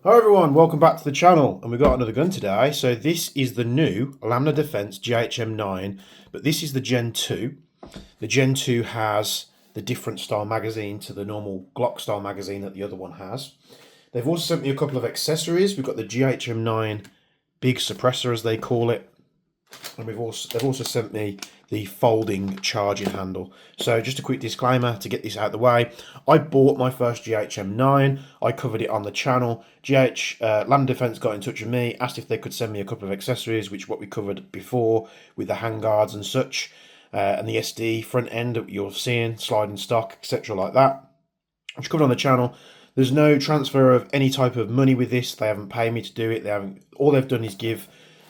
Hi everyone, welcome back to the channel, and we've got another gun today. So this is the new Lambda Defence GHM9, but this is the Gen 2. The Gen 2 has the different style magazine to the normal Glock style magazine that the other one has. They've also sent me a couple of accessories. We've got the GHM9 big suppressor, as they call it, and they've also sent me the folding charging handle. So just a quick disclaimer to get this out of the way. I bought my first GHM9. I covered it on the channel. Lambda Defence got in touch with me, asked if they could send me a couple of accessories, which what we covered before with the handguards and such, and the SD front end that you're seeing, sliding stock, etc. like that, which covered on the channel. There's no transfer of any type of money with this. They haven't paid me to do it. All they've done is give,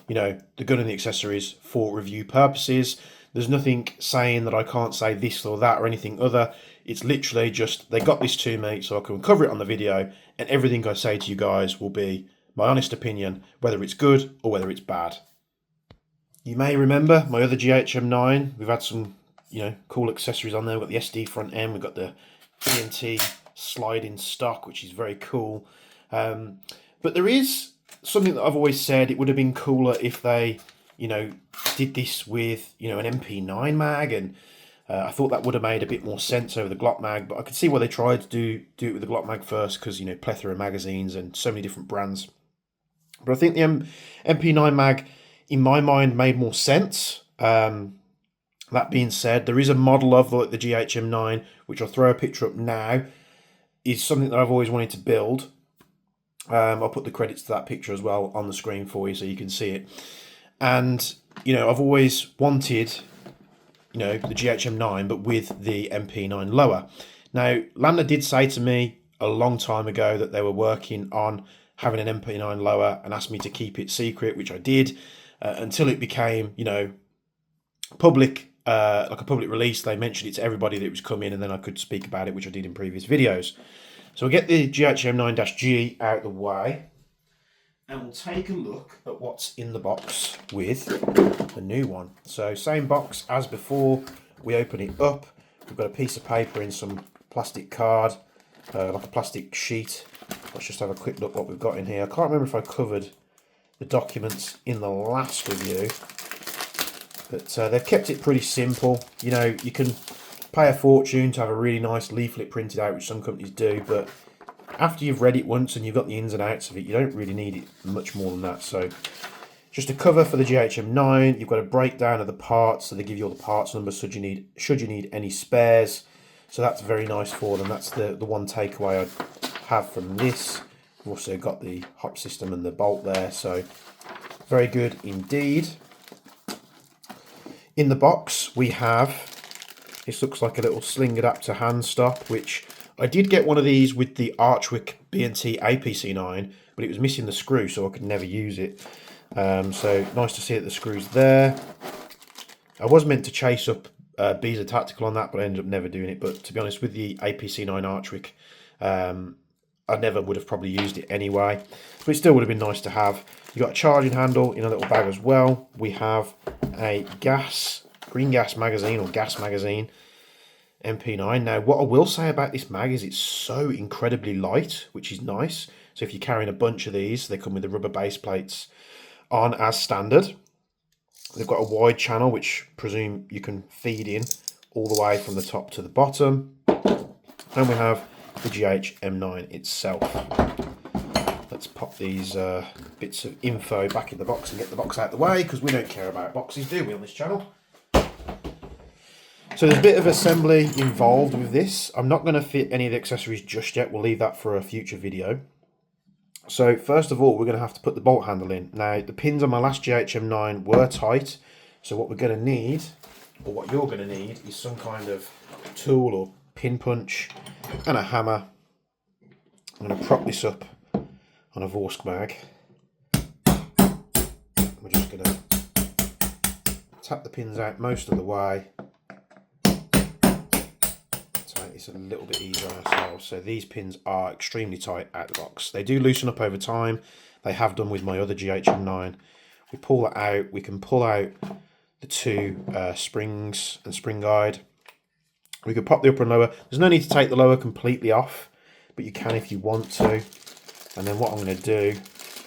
the gun and the accessories for review purposes. There's nothing saying that I can't say this or that or anything other. It's literally just they got this to me so I can cover it on the video, and everything I say to you guys will be my honest opinion, whether it's good or whether it's bad. You may remember my other GHM9. We've had some, cool accessories on there. We've got the SD front end. We've got the ENT sliding stock, which is very cool. But there is something that I've always said. It would have been cooler if they, did this with, an MP9 mag, and I thought that would have made a bit more sense over the Glock mag, but I could see why they tried to do it with the Glock mag first, because, plethora of magazines and so many different brands. But I think the MP9 mag, in my mind, made more sense. That being said, there is a model of the GHM9, which I'll throw a picture up now, is something that I've always wanted to build. I'll put the credits to that picture as well on the screen for you so you can see it. And, I've always wanted, the GHM9, but with the MP9 lower. Now, Lambda did say to me a long time ago that they were working on having an MP9 lower and asked me to keep it secret, which I did, until it became, public, like a public release. They mentioned it to everybody that it was coming, and then I could speak about it, which I did in previous videos. So we'll get the GHM9-G out of the way, and we'll take a look at what's in the box with the new one. So same box as before. We open it up. We've got a piece of paper in some plastic card, like a plastic sheet. Let's just have a quick look what we've got in here. I can't remember if I covered the documents in the last review, but they've kept it pretty simple. You can pay a fortune to have a really nice leaflet printed out, which some companies do, but after you've read it once and you've got the ins and outs of it, you don't really need it much more than that. So just a cover for the GHM9. You've got a breakdown of the parts, so they give you all the parts numbers should you need any spares. So that's very nice for them. That's the one takeaway I have from this. We've also got the hop system and the bolt there, so very good indeed. In the box we have, this looks like a little sling adapter hand stop, which I did get one of these with the Archwick B&T APC9, but it was missing the screw, so I could never use it. So nice to see that the screw's there. I was meant to chase up Beezer Tactical on that, but I ended up never doing it. But to be honest, with the APC9 Archwick, I never would have probably used it anyway. But it still would have been nice to have. You've got a charging handle in a little bag as well. We have a green gas magazine, or gas magazine, MP9. Now, what I will say about this mag is it's so incredibly light, which is nice. So if you're carrying a bunch of these, they come with the rubber base plates on as standard. They've got a wide channel, which I presume you can feed in all the way from the top to the bottom. And we have the GHM9 itself. Let's pop these bits of info back in the box and get the box out of the way, because we don't care about boxes, do we, on this channel? So there's a bit of assembly involved with this. I'm not going to fit any of the accessories just yet. We'll leave that for a future video. So first of all, we're going to have to put the bolt handle in. Now, the pins on my last GHM9 were tight. So what we're going to need, or what you're going to need, is some kind of tool or pin punch and a hammer. I'm going to prop this up on a Vorsk mag. We're just going to tap the pins out most of the way. It's a little bit easier on ourselves. So these pins are extremely tight out the box. They do loosen up over time. They have done with my other GHM9. We pull that out. We can pull out the two springs and spring guide. We could pop the upper and lower. There's no need to take the lower completely off, but you can if you want to. And then what I'm going to do,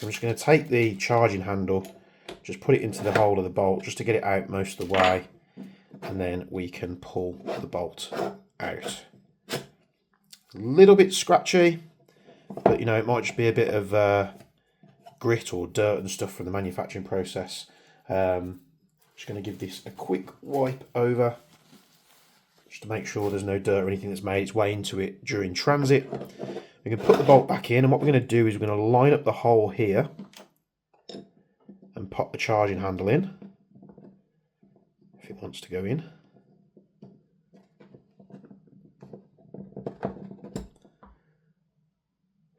I'm just going to take the charging handle, just put it into the hole of the bolt just to get it out most of the way, and then we can pull the bolt out. A little bit scratchy, but you know, it might just be a bit of grit or dirt and stuff from the manufacturing process. Just going to give this a quick wipe over just to make sure there's no dirt or anything that's made its way into it during transit. We can put the bolt back in, and what we're going to do is we're going to line up the hole here and pop the charging handle in if it wants to go in.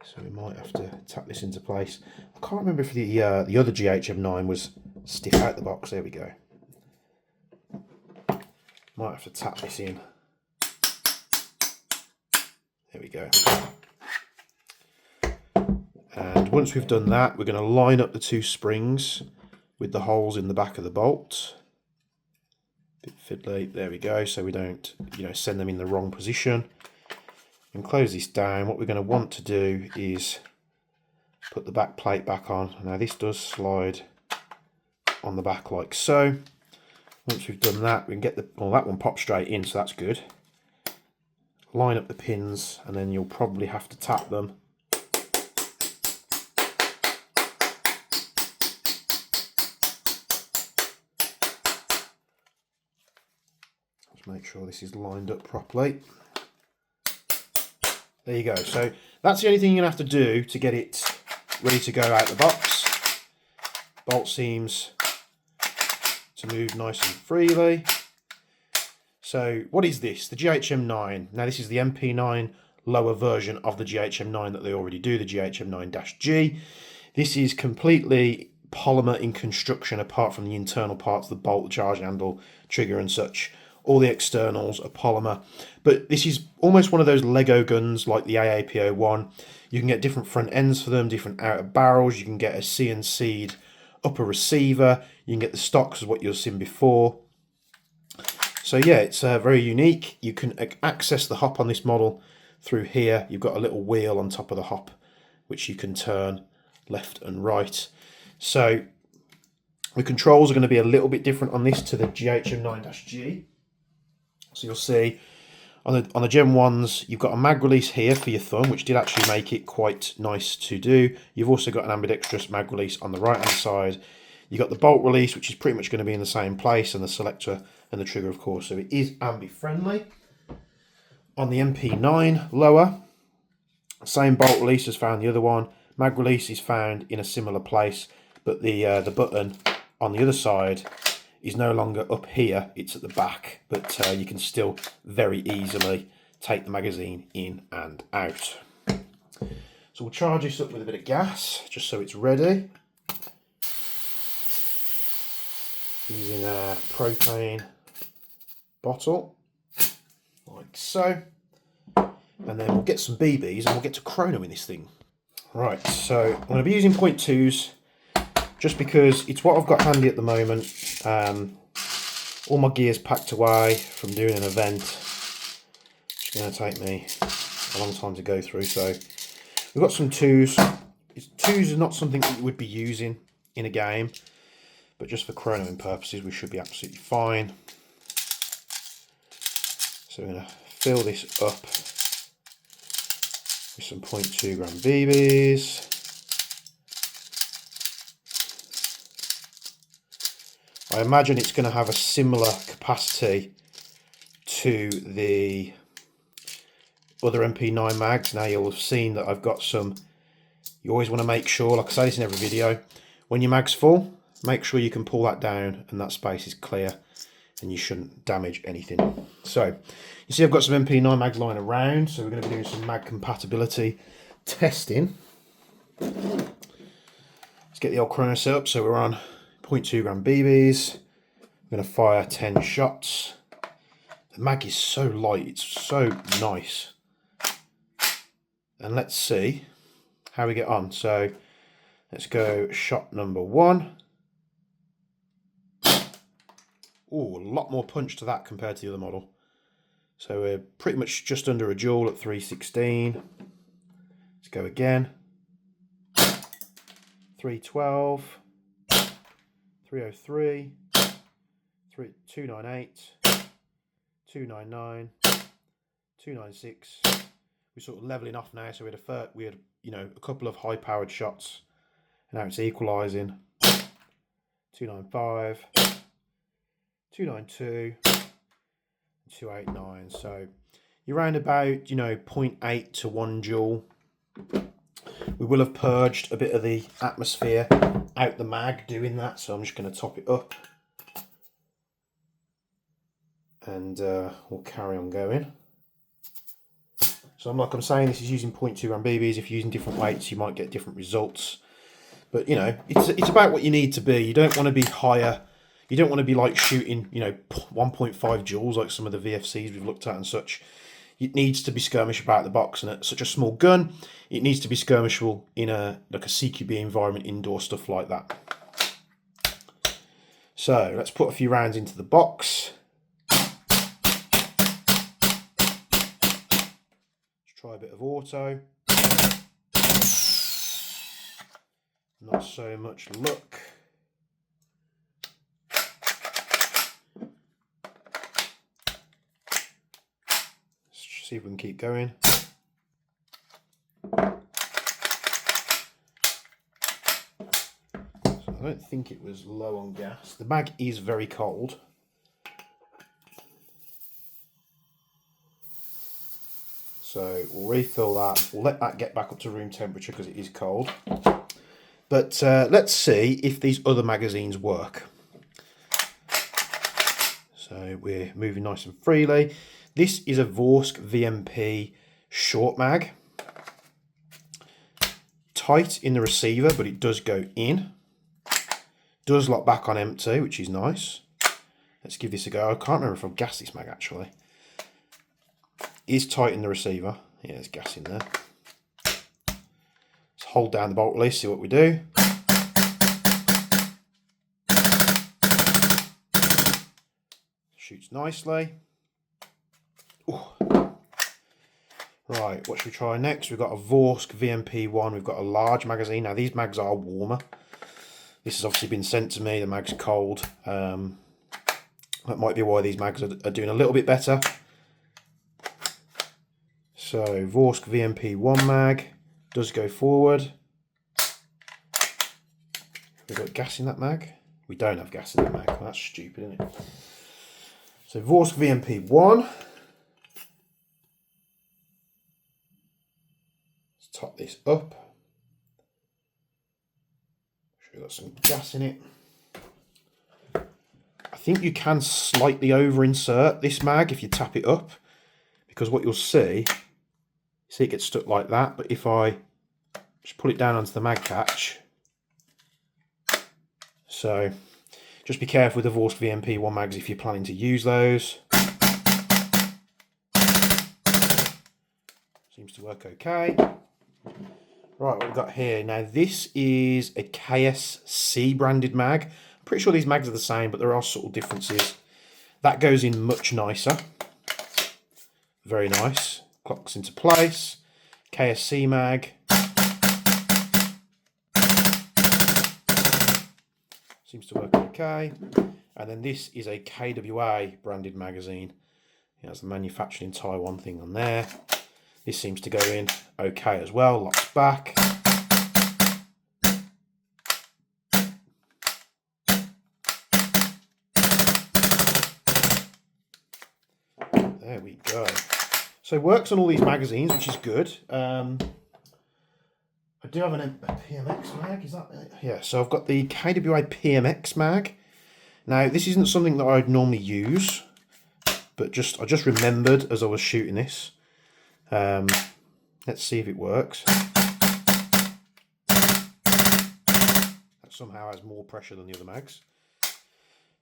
So we might have to tap this into place. I can't remember if the other GHM9 was stiff out the box. There we go. Might have to tap this in. There we go. And once we've done that, we're going to line up the two springs with the holes in the back of the bolt. Bit fiddly. There we go. So we don't, you know, send them in the wrong position. And close this down. What we're going to want to do is put the back plate back on. Now this does slide on the back like so. Once we've done that, we can get that one popped straight in, so that's good. Line up the pins, and then you'll probably have to tap them. Just make sure this is lined up properly. There you go. So that's the only thing you're going to have to do to get it ready to go out the box. Bolt seams to move nice and freely. So what is this? The GHM9. Now this is the MP9 lower version of the GHM9 that they already do, the GHM9 G. This is completely polymer in construction apart from the internal parts, the bolt, the charge handle, trigger and such. All the externals are polymer. But this is almost one of those Lego guns like the AAPO1. You can get different front ends for them, different outer barrels. You can get a CNC'd upper receiver. You can get the stocks as what you've seen before. So yeah, it's very unique. You can access the hop on this model through here. You've got a little wheel on top of the hop which you can turn left and right. So the controls are going to be a little bit different on this to the GHM9 G. So you'll see on the Gen 1s, you've got a mag release here for your thumb, which did actually make it quite nice to do. You've also got an ambidextrous mag release on the right hand side. You've got the bolt release, which is pretty much going to be in the same place, and the selector and the trigger, of course, so it is ambi friendly. On the MP9 lower, same bolt release as found the other one. Mag release is found in a similar place, but the button on the other side is no longer up here, it's at the back, but you can still very easily take the magazine in and out. So we'll charge this up with a bit of gas, just so it's ready. Using a propane bottle, like so. And then we'll get some BBs and we'll get to chrono in this thing. Right, so I'm going to be using 0.2s just because it's what I've got handy at the moment. All my gear's packed away from doing an event. It's going to take me a long time to go through. So we've got some 2s. 2s are not something that you would be using in a game, but just for chronoing purposes, we should be absolutely fine. So we're going to fill this up with some 0.2 gram BBs. I imagine it's going to have a similar capacity to the other MP9 mags. Now you'll have seen that I've got some, you always want to make sure, like I say this in every video, when your mag's full, make sure you can pull that down and that space is clear and you shouldn't damage anything. So you see I've got some MP9 mags lying around, so we're going to be doing some mag compatibility testing. Let's get the old chrono set up. So we're on 0.2 gram BBs. I'm going to fire 10 shots. The mag is so light, it's so nice. And let's see how we get on. So let's go shot number 1. Oh, a lot more punch to that compared to the other model. So we're pretty much just under a joule at 316. Let's go again. 312, 303, 298, 299, 296. We're sort of leveling off now, so we had a couple of high powered shots. Now it's equalising. 295, 292, 289. So you're around about 0.8 to 1 joule. We will have purged a bit of the atmosphere out the mag doing that, so I'm just going to top it up, and we'll carry on going. So like I'm saying, this is using 0.2 gram BBs. If you're using different weights, you might get different results. But it's about what you need to be. You don't want to be higher. You don't want to be like shooting 1.5 joules like some of the VFCs we've looked at and such. It needs to be skirmish about the box, and at such a small gun, it needs to be skirmishable in a CQB environment, indoor stuff like that. So let's put a few rounds into the box. Let's try a bit of auto. Not so much luck. Let's see if we can keep going. So I don't think it was low on gas. The mag is very cold. So we'll refill that. We'll let that get back up to room temperature because it is cold. But let's see if these other magazines work. So we're moving nice and freely. This is a Vorsk VMP short mag. Tight in the receiver, but it does go in. Does lock back on empty, which is nice. Let's give this a go. I can't remember if I've gassed this mag actually. It is tight in the receiver. Yeah, there's gas in there. Hold down the bolt release, see what we do. Shoots nicely. Ooh. Right, what should we try next? We've got a Vorsk VMP1. We've got a large magazine. Now these mags are warmer. This has obviously been sent to me. The mag's cold. That might be why these mags are doing a little bit better. So Vorsk VMP1 mag. Does go forward. We've got gas in that mag. We don't have gas in that mag. Well, that's stupid, isn't it? So Vorsk VMP1. Let's top this up. Sure, we've got some gas in it. I think you can slightly over insert this mag if you tap it up, because what you'll see it gets stuck like that, but if I just pull it down onto the mag catch, so just be careful with the Vorsk VMP1 mags if you're planning to use those. Seems to work okay. Right, what we've got here, now this is a KSC branded mag. I'm pretty sure these mags are the same, but there are subtle differences. That goes in much nicer. Very nice. Clocks into place. KSC mag. Seems to work okay. And then this is a KWA branded magazine. It has the manufactured in Taiwan thing on there. This seems to go in okay as well. Locks back. There we go. So it works on all these magazines, which is good. I do have a PMX mag, is that it? Yeah, so I've got the KWA PMX mag. Now, this isn't something that I'd normally use, but I just remembered as I was shooting this. Let's see if it works. That somehow has more pressure than the other mags.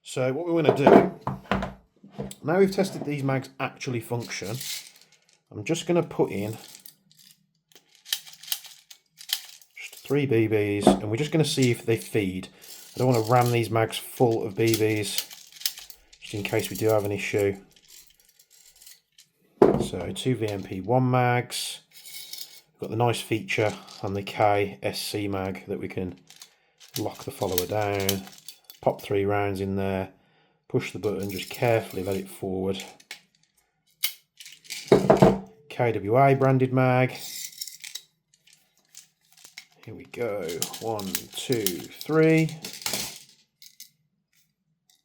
So what we're going to do, now we've tested these mags actually function, I'm just going to put in just 3 BBs, and we're just going to see if they feed. I don't want to ram these mags full of BBs, just in case we do have an issue. So 2 VMP1 mags. We've got the nice feature on the KSC mag that we can lock the follower down, pop 3 rounds in there, push the button, just carefully let it forward. KWA branded mag. Here we go, 1, 2, 3.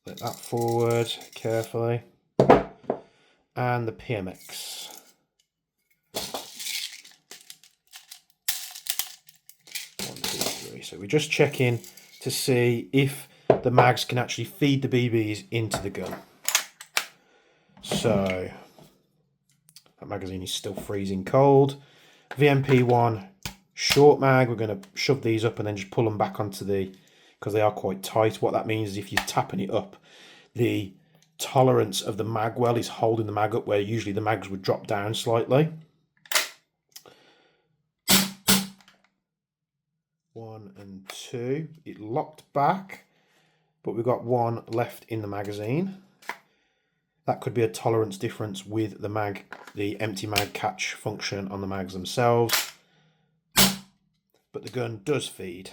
Let that forward carefully. And the PMX. 1, 2, 3. So we're just checking to see if the mags can actually feed the BBs into the gun. So that magazine is still freezing cold. VMP1 short mag, we're going to shove these up and then just pull them back onto the, because they are quite tight. What that means is if you're tapping it up, the tolerance of the mag well is holding the mag up, where usually the mags would drop down slightly. 1 and 2, it locked back, but we've got 1 left in the magazine. That could be a tolerance difference with the mag, the empty mag catch function on the mags themselves. But the gun does feed.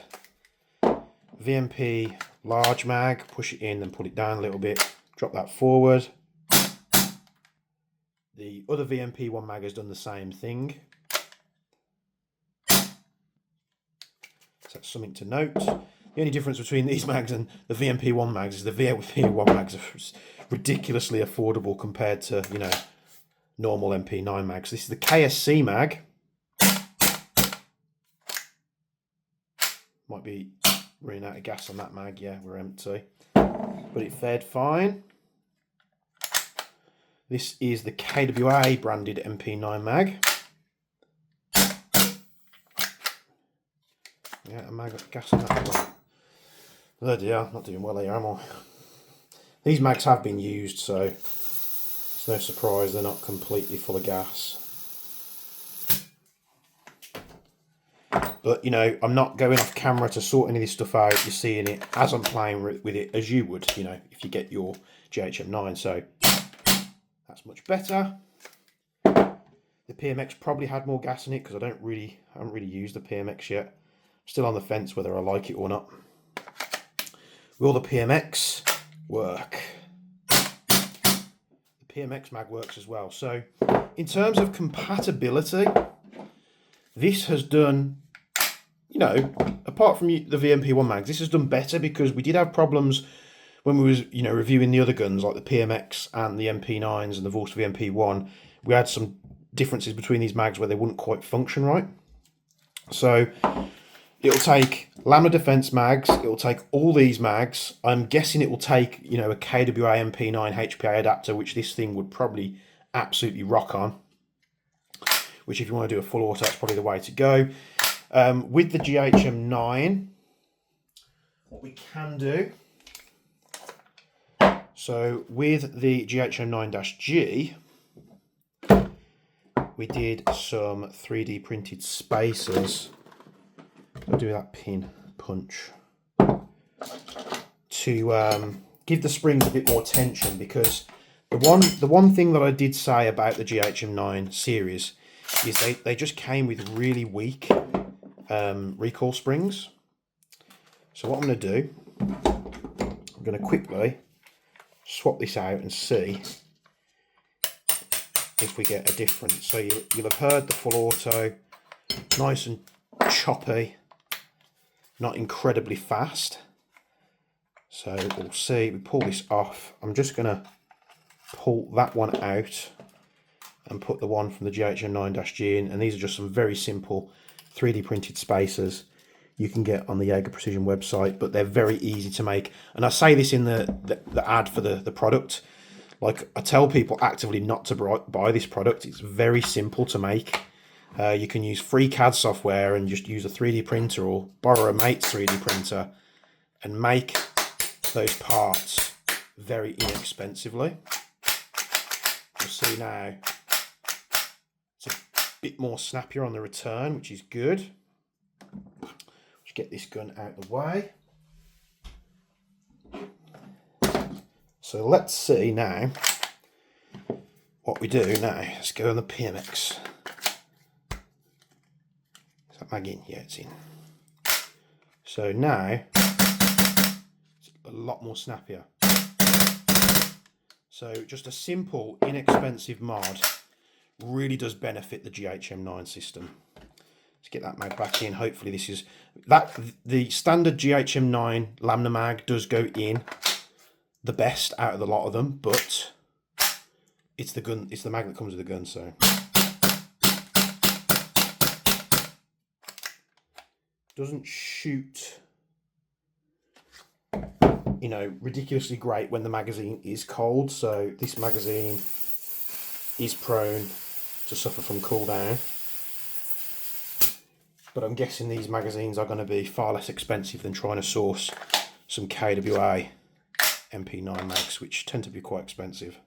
VMP large mag, push it in, then pull it down a little bit, drop that forward. The other VMP1 mag has done the same thing. So that's something to note. The only difference between these mags and the VMP1 mags is the VMP1 mags are ridiculously affordable compared to, you know, normal MP9 mags. This is the KSC mag. Might be running out of gas on that mag. Yeah, we're empty, but it fared fine. This is the KWA branded MP9 mag. Yeah, a mag of gas on that one. Bloody hell, not doing well here, am I? These mags have been used, so it's no surprise they're not completely full of gas. But, you know, I'm not going off camera to sort any of this stuff out. You're seeing it as I'm playing with it, as you would, you know, if you get your GHM9. So that's much better. The PMX probably had more gas in it because I haven't really used the PMX yet. Still on the fence whether I like it or not. Will the PMX work? The PMX mag works as well. So in terms of compatibility, this has done, you know, apart from the VMP1 mags, this has done better because we did have problems when we was, you know, reviewing the other guns like the PMX and the MP9s and the Vorst VMP1. We had some differences between these mags where they wouldn't quite function right. So it'll take Lambda Defence mags, it'll take all these mags. I'm guessing it will take, you know, a KWA MP9 HPA adapter, which this thing would probably absolutely rock on. Which if you want to do a full auto, that's probably the way to go. With the GHM9, what we can do, so with the GHM9 G, we did some 3D printed spacers. I'll do that pin punch to give the springs a bit more tension, because the one thing that I did say about the GHM9 series is they just came with really weak recoil springs. So what I'm going to do, I'm going to quickly swap this out and see if we get a difference. So you'll have heard the full auto, nice and choppy, not incredibly fast. So we'll see, we pull this off. I'm just going to pull that one out and put the one from the GHM9 G in, and these are just some very simple 3D printed spacers you can get on the Jaeger Precision website, but they're very easy to make. And I say this in the ad for the product, like I tell people actively not to buy this product. It's very simple to make. You can use free CAD software and just use a 3D printer or borrow a mate's 3D printer and make those parts very inexpensively. You'll see now it's a bit more snappier on the return, which is good. Just get this gun out of the way. So let's see now what we do now. Let's go on the PMX. Is that mag in? Yeah, it's in. So now it's a lot more snappier. So just a simple, inexpensive mod really does benefit the GHM9 system. Let's get that mag back in. Hopefully this is that. The standard GHM9 Lambda mag does go in the best out of the lot of them, but it's the gun. It's the mag that comes with the gun. So doesn't shoot, you know, ridiculously great when the magazine is cold. So this magazine is prone to suffer from cooldown. But I'm guessing these magazines are going to be far less expensive than trying to source some KWA MP9 mags, which tend to be quite expensive.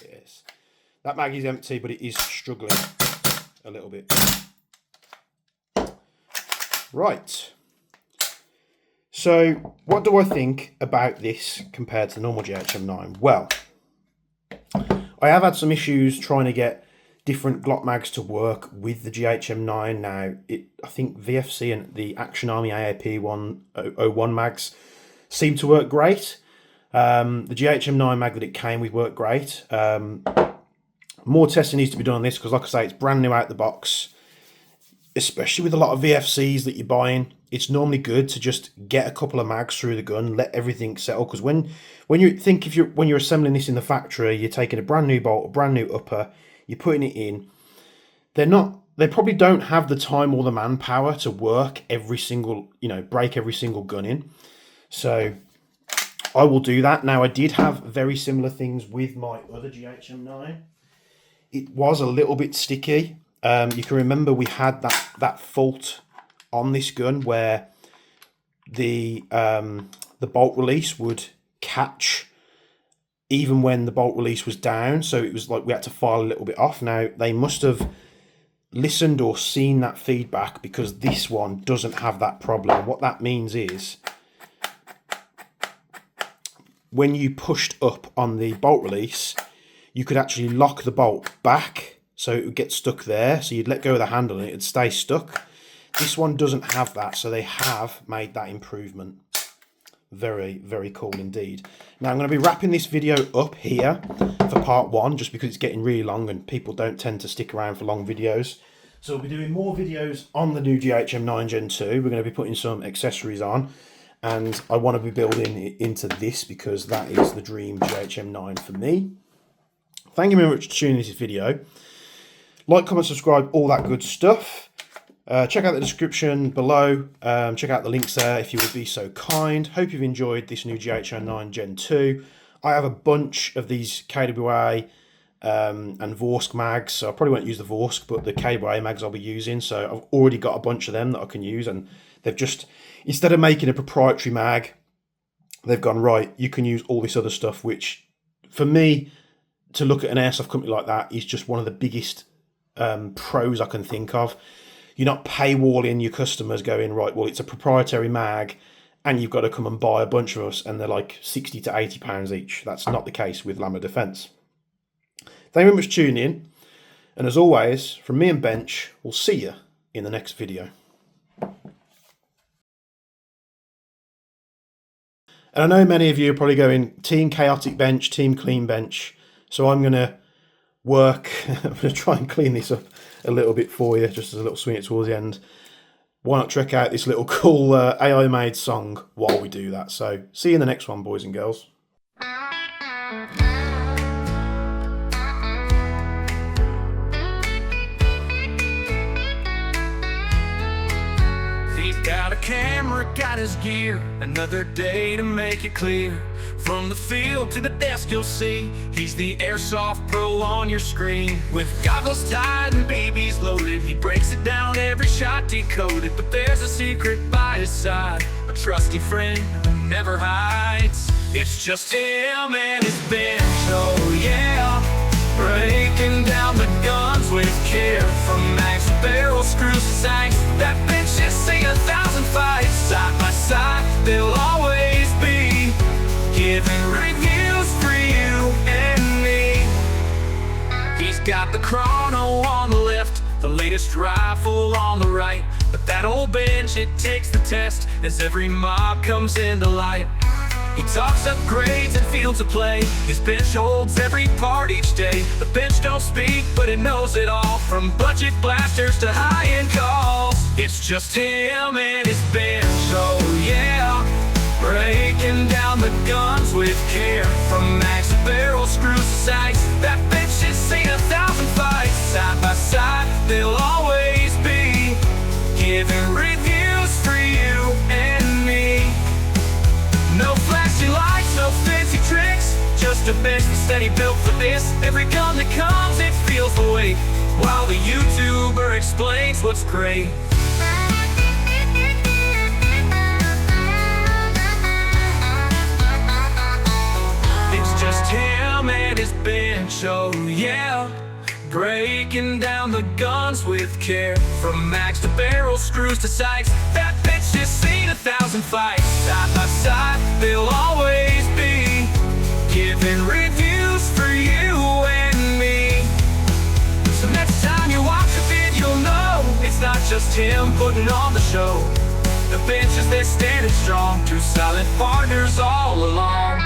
Yes, that mag is empty, but it is struggling a little bit. Right. So what do I think about this compared to the normal GHM9? Well, I have had some issues trying to get different Glock mags to work with the GHM9. Now, I think VFC and the Action Army AAP 101 mags seem to work great. The GHM9 mag that it came with worked great. More testing needs to be done on this because, like I say, it's brand new out the box. Especially with a lot of VFCs that you're buying, it's normally good to just get a couple of mags through the gun, let everything settle. Because when you're assembling this in the factory, you're taking a brand new bolt, a brand new upper, you're putting it in. They probably don't have the time or the manpower to work every single, break every single gun in. So I will do that. Now, I did have very similar things with my other GHM9. It was a little bit sticky. You can remember we had that fault on this gun where the bolt release would catch even when the bolt release was down, so it was like we had to file a little bit off. Now, they must have listened or seen that feedback because this one doesn't have that problem. What that means is when you pushed up on the bolt release, you could actually lock the bolt back so it would get stuck there. So you'd let go of the handle and it would stay stuck. This one doesn't have that, so they have made that improvement. Very, very cool indeed. Now I'm going to be wrapping this video up here for part one, just because it's getting really long and people don't tend to stick around for long videos. So we'll be doing more videos on the new GHM9 Gen 2. We're going to be putting some accessories on, and I want to be building it into this because that is the dream GHM9 for me. Thank you very much for tuning in this video. Like, comment, subscribe, all that good stuff. Check out the description below. Check out the links there if you would be so kind. Hope you've enjoyed this new GHM9 Gen 2. I have a bunch of these KWA and Vorsk mags, so I probably won't use the Vorsk, but the KWA mags I'll be using. So I've already got a bunch of them that I can use, and they've just, instead of making a proprietary mag, they've gone, right, you can use all this other stuff, which for me, to look at an airsoft company like that is just one of the biggest pros I can think of. You're not paywalling your customers going, right, well, it's a proprietary mag and you've got to come and buy a bunch of us and they're like 60 to 80 pounds each. That's not the case with Lambda Defence. Thank you very much for tuning in. And as always, from me and Bench, we'll see you in the next video. And I know many of you are probably going, Team Chaotic Bench, Team Clean Bench. So I'm going to I'm going to try and clean this up a little bit for you, just as a little swing it towards the end. Why not check out this little cool AI made song while we do that? So see you in the next one, boys and girls. He's got a camera, got his gear, another day to make it clear. From the field to the desk you'll see, he's the Airsoft Pro on your screen. With goggles tied and BBs loaded, he breaks it down, every shot decoded. But there's a secret by his side, a trusty friend who never hides. It's just him and his bench, oh yeah. Breaking down the guns with care, from mags to barrel, screws to sights. That bench has seen 1,000 fights. Side by side, they'll always be giving reviews for you and me. He's got the chrono on the left, the latest latest rifle on the right. But that old bench, it takes the test as every mob comes into light. He talks upgrades and fields of play. His bench holds every part each day. The bench don't speak, but it knows it all, from budget blasters to high-end calls. It's just him and his bench, oh yeah, breaking down the guns with care. From max to barrel, screws to sights, that bench has seen 1,000 fights. Side by side, they'll always be giving reviews for you and me. No flashy lights, no fancy tricks, just a bench that's steady built for this. Every gun that comes, it feels the weight, while the YouTuber explains what's great. It's just him and his bench, oh yeah, breaking down the guns with care. From max to barrel, screws to sights, that bench has seen 1,000 fights. Side by side, they'll always be giving reviews for you and me. So next time you watch a vid, you'll know it's not just him putting on the show. The bench is there standing strong, two silent partners all along.